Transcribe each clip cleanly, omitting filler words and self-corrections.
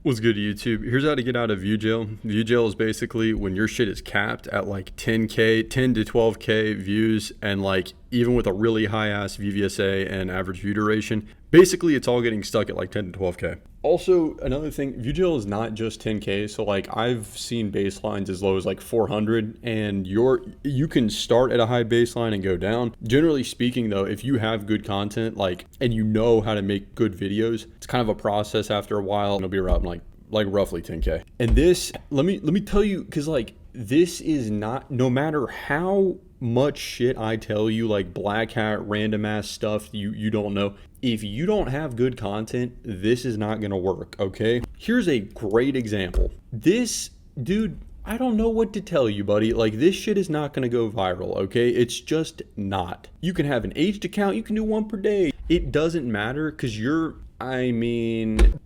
What's good, YouTube? Here's how to get out of view jail. View jail is basically when your shit is capped at like 10K, 10 to 12K views, and like even with a really high ass VVSA and average view duration, basically it's all getting stuck at like 10 to 12K. Also, another thing, view jail is not just 10K. So like I've seen baselines as low as like 400, and you can start at a high baseline and go down. Generally speaking though, if you have good content, like, and you know how to make good videos, it's kind of a process after a while. It'll be around like roughly 10K. And this, let me tell you, because like this is not, no matter how much shit I tell you, like black hat, random ass stuff you don't know, if you don't have good content, this is not gonna work, okay? Here's a great example. This dude, I don't know what to tell you, buddy. Like, this shit is not gonna go viral, okay? It's just not. You can have an aged account, you can do one per day. It doesn't matter, because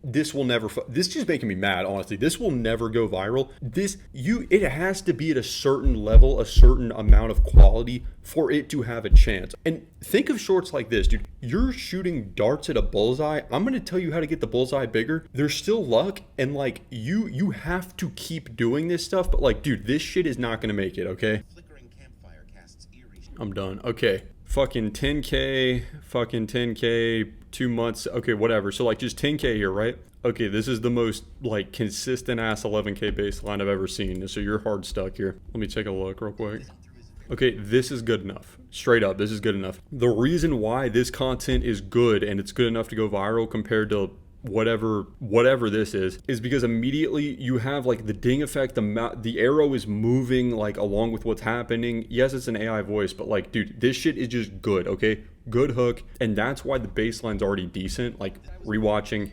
this will never, this is just making me mad, honestly. This will never go viral. It has to be at a certain level, a certain amount of quality for it to have a chance. And think of shorts like this, dude. You're shooting darts at a bullseye. I'm gonna tell you how to get the bullseye bigger. There's still luck, and like, you have to keep doing this stuff, but like, dude, this shit is not gonna make it, okay? Flickering campfire casts eerie. I'm done, okay. Fucking 10K, 2 months, okay, whatever. So like just 10K here, right? Okay, this is the most like consistent ass 11K baseline I've ever seen. So you're hard stuck here. Let me take a look real quick. Okay, this is good enough. Straight up, this is good enough. The reason why this content is good and it's good enough to go viral compared to whatever this is because immediately you have like the ding effect. The arrow is moving like along with what's happening. Yes, it's an AI voice, but like, dude, this shit is just good, okay? Good hook, and that's why the baseline's already decent. Like rewatching,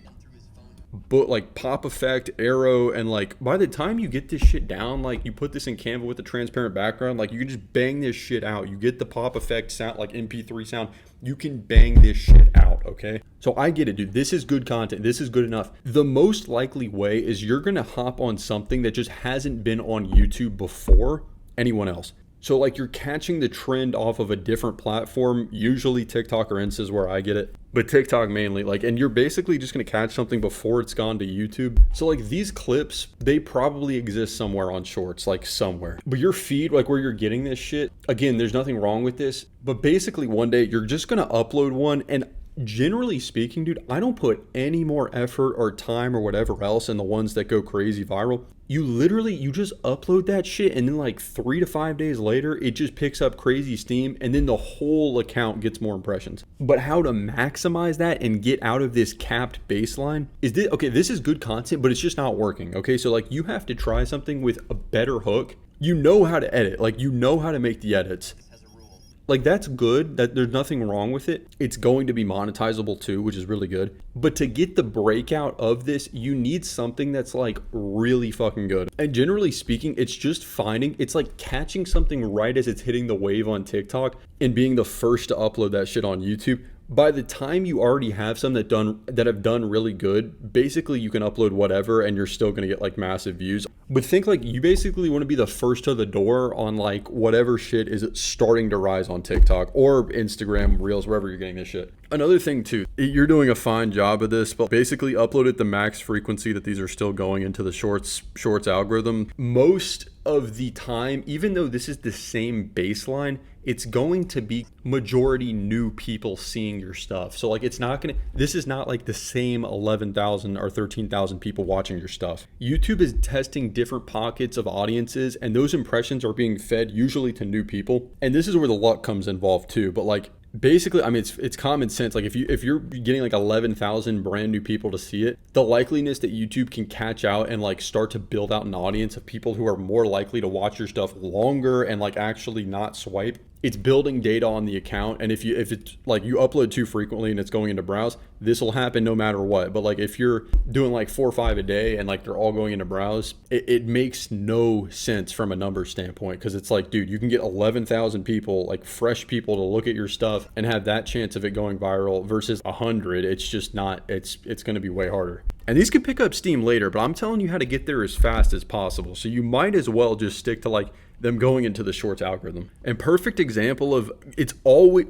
but like pop effect, arrow, and like by the time you get this shit down, like you put this in Canva with the transparent background, like you can just bang this shit out. You get the pop effect sound, like MP3 sound. You can bang this shit out, okay? So I get it, dude. This is good content. This is good enough. The most likely way is you're gonna hop on something that just hasn't been on YouTube before anyone else. So like you're catching the trend off of a different platform, usually TikTok or Insta is where I get it, but TikTok mainly, like, and you're basically just gonna catch something before it's gone to YouTube. So like these clips, they probably exist somewhere on shorts, like somewhere. But your feed, like where you're getting this shit, again, there's nothing wrong with this, but basically one day you're just gonna upload one, and generally speaking, dude, I don't put any more effort or time or whatever else in the ones that go crazy viral. You just upload that shit, and then like 3 to 5 days later, it just picks up crazy steam, and then the whole account gets more impressions. But how to maximize that and get out of this capped baseline is this, okay, this is good content, but it's just not working, okay? So like you have to try something with a better hook. You know how to edit, like you know how to make the edits. Like that's good, that there's nothing wrong with it. It's going to be monetizable too, which is really good. But to get the breakout of this, you need something that's like really fucking good. And generally speaking, it's just it's like catching something right as it's hitting the wave on TikTok and being the first to upload that shit on YouTube. By the time you already have some that have done really good, basically you can upload whatever and you're still gonna get like massive views. But think like you basically want to be the first to the door on like whatever shit is starting to rise on TikTok or Instagram Reels, wherever you're getting this shit. Another thing too, you're doing a fine job of this, but basically upload at the max frequency that these are still going into the shorts algorithm. Most of the time, even though this is the same baseline, it's going to be majority new people seeing your stuff. So like this is not like the same 11,000 or 13,000 people watching your stuff. YouTube is testing different pockets of audiences, and those impressions are being fed usually to new people. And this is where the luck comes involved too. But like basically, I mean, it's common sense. Like if you're getting like 11,000 brand new people to see it, the likeliness that YouTube can catch out and like start to build out an audience of people who are more likely to watch your stuff longer and like actually not swipe, it's building data on the account. And if it's like you upload too frequently and it's going into browse, this will happen no matter what. But like if you're doing like 4 or 5 a day and like they're all going into browse, it makes no sense from a numbers standpoint, because it's like, dude, you can get 11,000 people, like fresh people, to look at your stuff and have that chance of it going viral versus 100. It's just not, it's going to be way harder. And these can pick up steam later, but I'm telling you how to get there as fast as possible. So you might as well just stick to like them going into the shorts algorithm. And perfect example of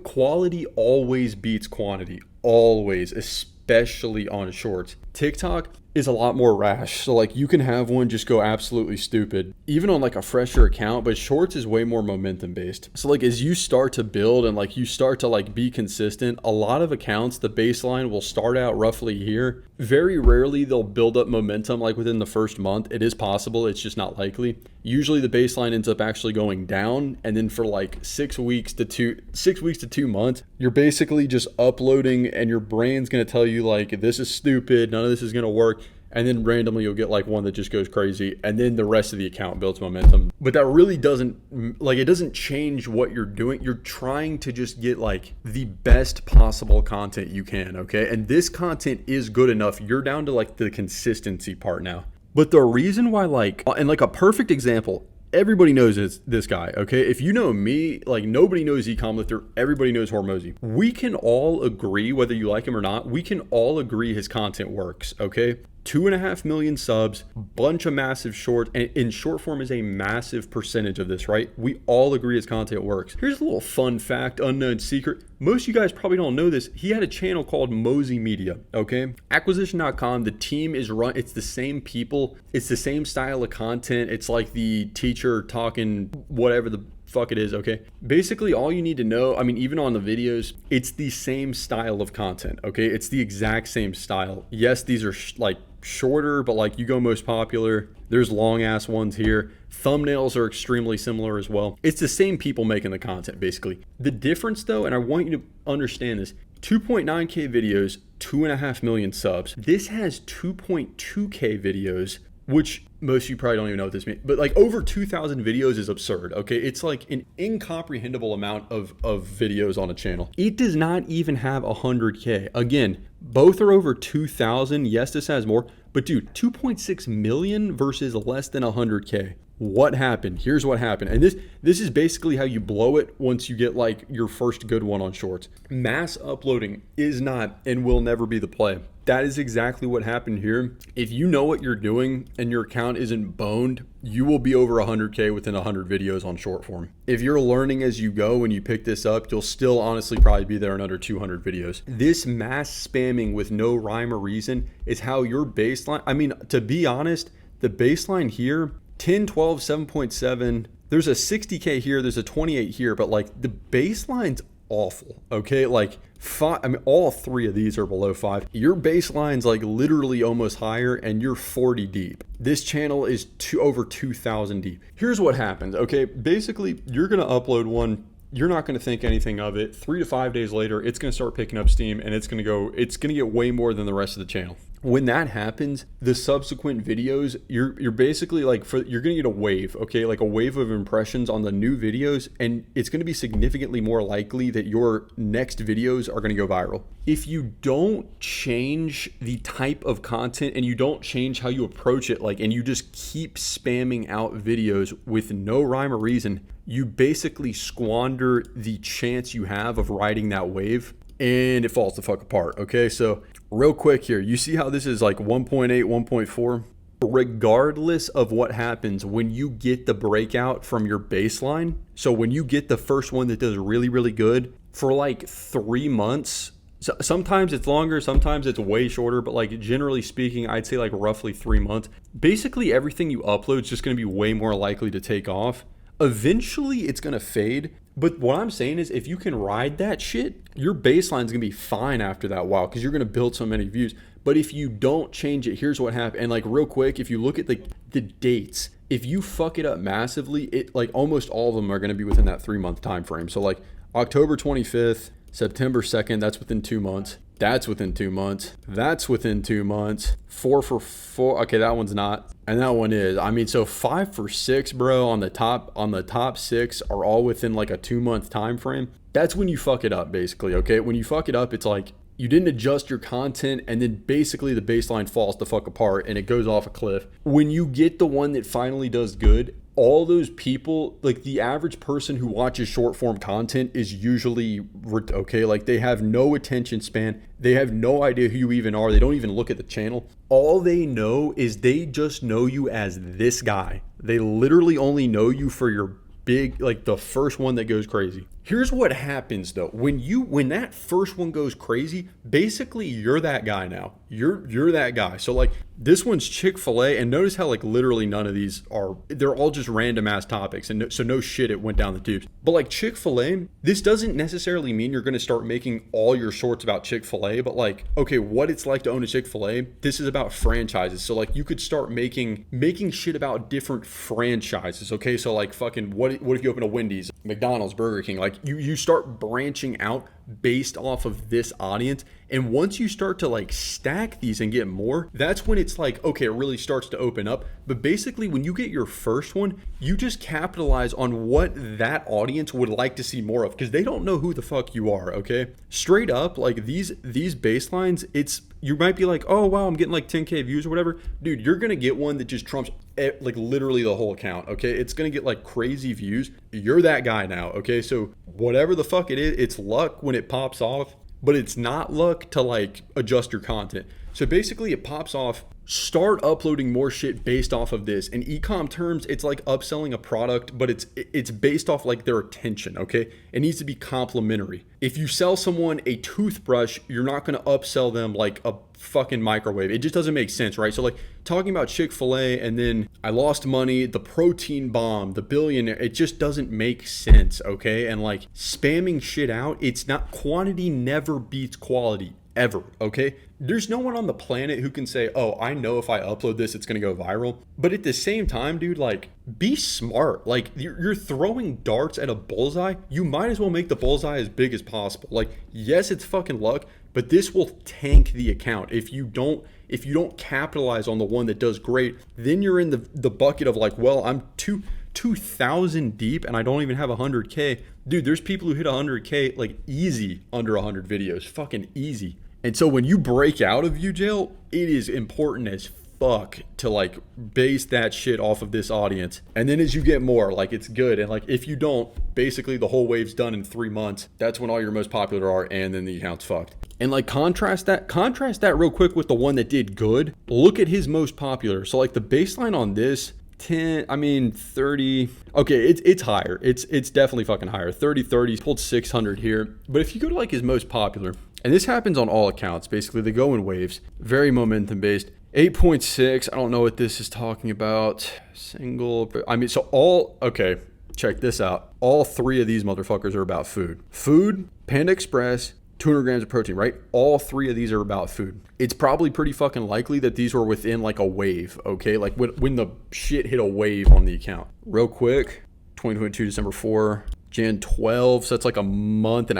quality always beats quantity, always, especially on shorts. TikTok, is a lot more rash. So like you can have one just go absolutely stupid, even on like a fresher account, but shorts is way more momentum based. So like as you start to build and like you start to like be consistent, a lot of accounts, the baseline will start out roughly here. Very rarely they'll build up momentum like within the first month. It is possible, it's just not likely. Usually the baseline ends up actually going down, and then for like 6 weeks to 2 months, you're basically just uploading and your brain's going to tell you like, this is stupid, none of this is going to work. And then randomly you'll get like one that just goes crazy, and then the rest of the account builds momentum. But that really doesn't, like, it doesn't change what you're doing. You're trying to just get like the best possible content you can, okay? And this content is good enough. You're down to like the consistency part now. But the reason why, like, and like a perfect example, everybody knows this guy, okay? If you know me, like nobody knows Ecom Lifter, everybody knows Hormozy. We can all agree, whether you like him or not, we can all agree his content works, okay? 2.5 million subs, bunch of massive short, and in short form is a massive percentage of this, right? We all agree his content works. Here's a little fun fact, unknown secret. Most of you guys probably don't know this. He had a channel called Mosey Media, okay? Acquisition.com, the team is run, it's the same people, it's the same style of content. It's like the teacher talking whatever the fuck it is, okay? Basically, all you need to know, I mean, even on the videos, it's the same style of content, okay? It's the exact same style. Yes, these are like shorter, but like you go most popular. There's long ass ones here. Thumbnails are extremely similar as well. It's the same people making the content, basically. The difference though, and I want you to understand this, 2.9K videos, 2.5 million subs. This has 2.2K videos, which most of you probably don't even know what this means, but like over 2,000 videos is absurd, okay? It's like an incomprehensible amount of videos on a channel. It does not even have 100K. Again, both are over 2,000. Yes, this has more, but dude, 2.6 million versus less than 100K. What happened? Here's what happened. And this is basically how you blow it once you get like your first good one on shorts. Mass uploading is not and will never be the play. That is exactly what happened here. If you know what you're doing and your account isn't boned, you will be over 100K within 100 videos on short form. If you're learning as you go and you pick this up, you'll still honestly probably be there in under 200 videos. This mass spamming with no rhyme or reason is how your baseline, I mean, to be honest, the baseline here, 10, 12, 7.7, there's a 60K here, there's a 28 here, but like the baseline's awful, okay? Like five, I mean, all three of these are below 5. Your baseline's like literally almost higher and you're 40 deep. This channel is over 2,000 deep. Here's what happens, okay? Basically, you're gonna upload one, you're not going to think anything of it. 3 to 5 days later, it's going to start picking up steam and it's going to get way more than the rest of the channel. When that happens, the subsequent videos, you're basically like, you're going to get a wave, okay? Like a wave of impressions on the new videos, and it's going to be significantly more likely that your next videos are going to go viral. If you don't change the type of content and you don't change how you approach it, like, and you just keep spamming out videos with no rhyme or reason, you basically squander the chance you have of riding that wave and it falls the fuck apart, okay? So real quick here, you see how this is like 1.8, 1.4? Regardless of what happens when you get the breakout from your baseline, so when you get the first one that does really, really good for like 3 months, so sometimes it's longer, sometimes it's way shorter, but like generally speaking, I'd say like roughly 3 months. Basically everything you upload is just gonna be way more likely to take off. Eventually it's gonna fade, but what I'm saying is if you can ride that shit, your baseline's gonna be fine after that while, because you're gonna build so many views. But if you don't change it, here's what happened. And like real quick, if you look at the dates, if you fuck it up massively, it like almost all of them are gonna be within that 3 month time frame. So like October 25th, September 2nd, that's within 2 months. That's within 2 months. That's within 2 months. 4 for 4. Okay, that one's not. And that one is. I mean, so 5 for 6, bro, on the top 6 are all within like a 2 month time frame. That's when you fuck it up, basically, okay? When you fuck it up, it's like you didn't adjust your content and then basically the baseline falls the fuck apart and it goes off a cliff. When you get the one that finally does good, all those people, like the average person who watches short form content is usually, okay, like they have no attention span. They have no idea who you even are. They don't even look at the channel. All they know is they just know you as this guy. They literally only know you for your big, like the first one that goes crazy. Here's what happens though. When that first one goes crazy, basically you're that guy now. You're that guy. So like this one's Chick-fil-A, and notice how like literally none of these they're all just random ass topics, and so no shit it went down the tubes. But like Chick-fil-A, this doesn't necessarily mean you're going to start making all your shorts about Chick-fil-A, but like, okay, what it's like to own a Chick-fil-A, this is about franchises. So like you could start making shit about different franchises. Okay, so like fucking what if you open a Wendy's, McDonald's, Burger King? Like you start branching out based off of this audience. And once you start to like stack these and get more, that's when it's like, okay, it really starts to open up. But basically when you get your first one, you just capitalize on what that audience would like to see more of, because they don't know who the fuck you are. Okay, straight up, like these baselines, it's, you might be like, oh wow, I'm getting like 10K views or whatever. Dude, you're gonna get one that just trumps like literally the whole account. Okay, it's gonna get like crazy views. You're that guy now. Okay, so whatever the fuck it is, it's luck when it pops off, but it's not luck to like adjust your content. So basically it pops off. Start uploading more shit based off of this. In ecom terms, it's like upselling a product, but it's based off like their attention. Okay, it needs to be complementary. If you sell someone a toothbrush, you're not going to upsell them like a fucking microwave. It just doesn't make sense, right? So like talking about Chick-fil-A and then I lost money, the protein bomb, the billionaire, it just doesn't make sense. Okay, and like spamming shit out, it's not, quantity never beats quality. Ever, okay? There's no one on the planet who can say, oh, I know if I upload this, it's gonna go viral. But at the same time, dude, like, be smart. Like, you're throwing darts at a bullseye. You might as well make the bullseye as big as possible. Like, yes, it's fucking luck, but this will tank the account. If you don't capitalize on the one that does great, then you're in the bucket of like, well, I'm 2,000 deep and I don't even have 100K. Dude, there's people who hit 100K like easy under 100 videos, fucking easy. And so when you break out of view jail, it is important as fuck to like base that shit off of this audience. And then as you get more, like it's good. And like if you don't, basically the whole wave's done in 3 months. That's when all your most popular are, and then the account's fucked. And like contrast that real quick with the one that did good. Look at his most popular. So like the baseline on this, 30. Okay, it's higher. It's definitely fucking higher. 30, he's pulled 600 here. But if you go to like his most popular, and this happens on all accounts, basically they go in waves, very momentum based. 8.6, I don't know what this is talking about. Single, I mean, okay, check this out. All 3 of these motherfuckers are about food. Food, Panda Express, 200 grams of protein, right? All 3 of these are about food. It's probably pretty fucking likely that these were within like a wave, okay? Like when the shit hit a wave on the account. Real quick, 2022, December 4, Jan 12, so that's like a month and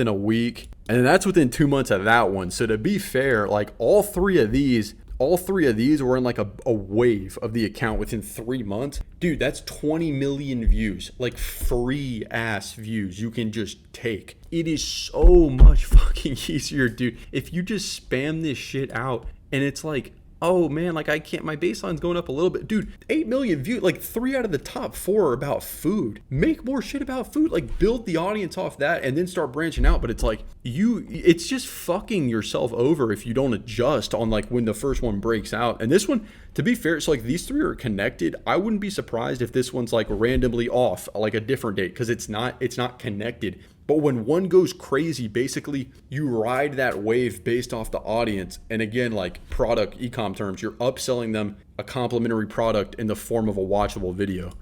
a week. And then that's within 2 months of that one. So to be fair, like all three of these were in like a wave of the account within 3 months. Dude, that's 20 million views, like free ass views you can just take. It is so much fucking easier, dude. If you just spam this shit out and it's like, oh man, like my baseline's going up a little bit. Dude, 8 million views, like 3 out of the top 4 are about food. Make more shit about food, like build the audience off that and then start branching out. But it's like, it's just fucking yourself over if you don't adjust on like when the first one breaks out. And this one, to be fair, it's like these 3 are connected. I wouldn't be surprised if this one's like randomly off, like a different date, because it's not connected. But when one goes crazy, basically you ride that wave based off the audience. And again, like product ecom terms, you're upselling them a complimentary product in the form of a watchable video.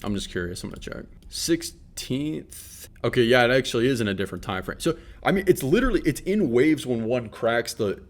I'm just curious. I'm gonna check. 16th. Okay, yeah, it actually is in a different time frame. So I mean, it's in waves when one cracks the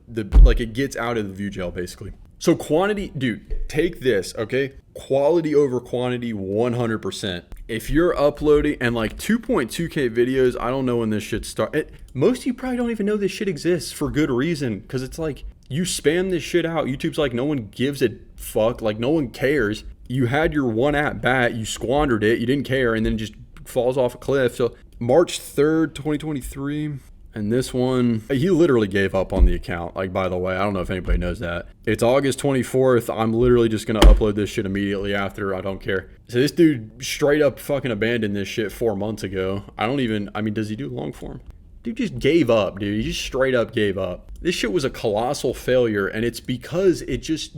like it gets out of the view jail basically. So quantity, dude, take this, okay? Quality over quantity, 100%. If you're uploading and like 2.2K videos, I don't know when this shit starts. Most of you probably don't even know this shit exists for good reason, because it's like you spam this shit out. YouTube's like, no one gives a fuck, like no one cares. You had your one at bat, you squandered it, you didn't care, and then it just falls off a cliff. So March 3rd, 2023. And this one, he literally gave up on the account. Like, by the way, I don't know if anybody knows that. It's August 24th. I'm literally just going to upload this shit immediately after. I don't care. So this dude straight up fucking abandoned this shit 4 months ago. I mean, does he do long form? Dude just gave up, dude. He just straight up gave up. This shit was a colossal failure. And it's because you just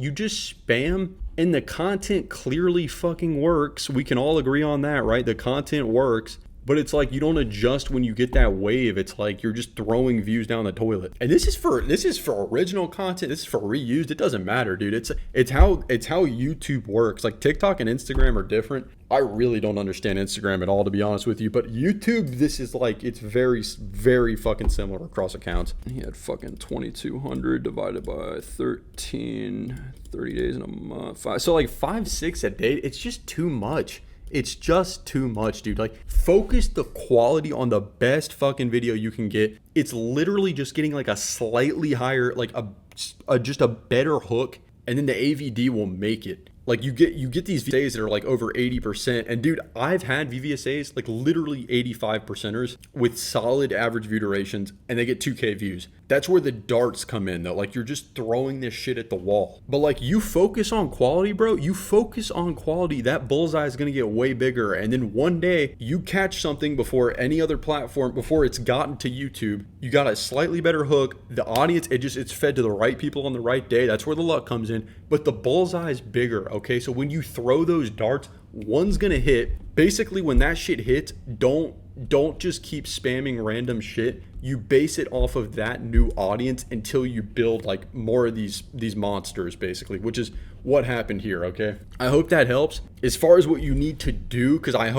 spam and the content clearly fucking works. We can all agree on that, right? The content works. but it's like you don't adjust when you get that wave. It's like you're just throwing views down the toilet. And this is for original content. This is for reused. It doesn't matter, dude. It's how YouTube works. Like TikTok and Instagram are different. I really don't understand Instagram at all, to be honest with you. But YouTube, this is like, it's very, very fucking similar across accounts. He had fucking 2,200 divided by 13, 30 days in a month. So like 5, 6 a day. It's just too much. It's just too much, dude. Like, focus the quality on the best fucking video you can get. It's literally just getting like a slightly higher, like just a better hook, and then the AVD will make it. Like you get these VSAs that are like over 80%. And dude, I've had VVSAs like literally 85%ers with solid average view durations, and they get 2K views. That's where the darts come in though. Like you're just throwing this shit at the wall. But like you focus on quality, bro. You focus on quality. That bullseye is going to get way bigger. And then one day you catch something before any other platform, before it's gotten to YouTube. You got a slightly better hook. The audience, it's fed to the right people on the right day. That's where the luck comes in. But the bullseye is bigger. Okay, so when you throw those darts, one's gonna hit. Basically, when that shit hits, don't just keep spamming random shit. You base it off of that new audience until you build like more of these monsters, basically, which is what happened here. Okay, I hope that helps. As far as what you need to do, because I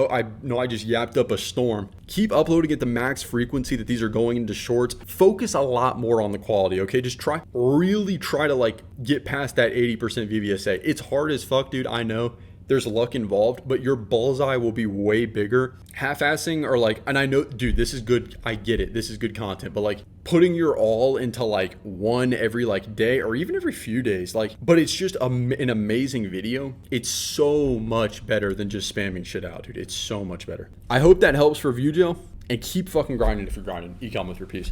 know I just yapped up a storm. Keep uploading at the max frequency that these are going into shorts. Focus a lot more on the quality. Okay, just really try to like get past that 80% VVSA. It's hard as fuck, dude. I know. There's luck involved, but your bullseye will be way bigger. Half-assing or like, and I know, dude, this is good. I get it. This is good content, but like putting your all into like one every like day or even every few days, like, but it's just an amazing video. It's so much better than just spamming shit out, dude. It's so much better. I hope that helps for view, Joe, and keep fucking grinding if you're grinding. Ecom with your piece.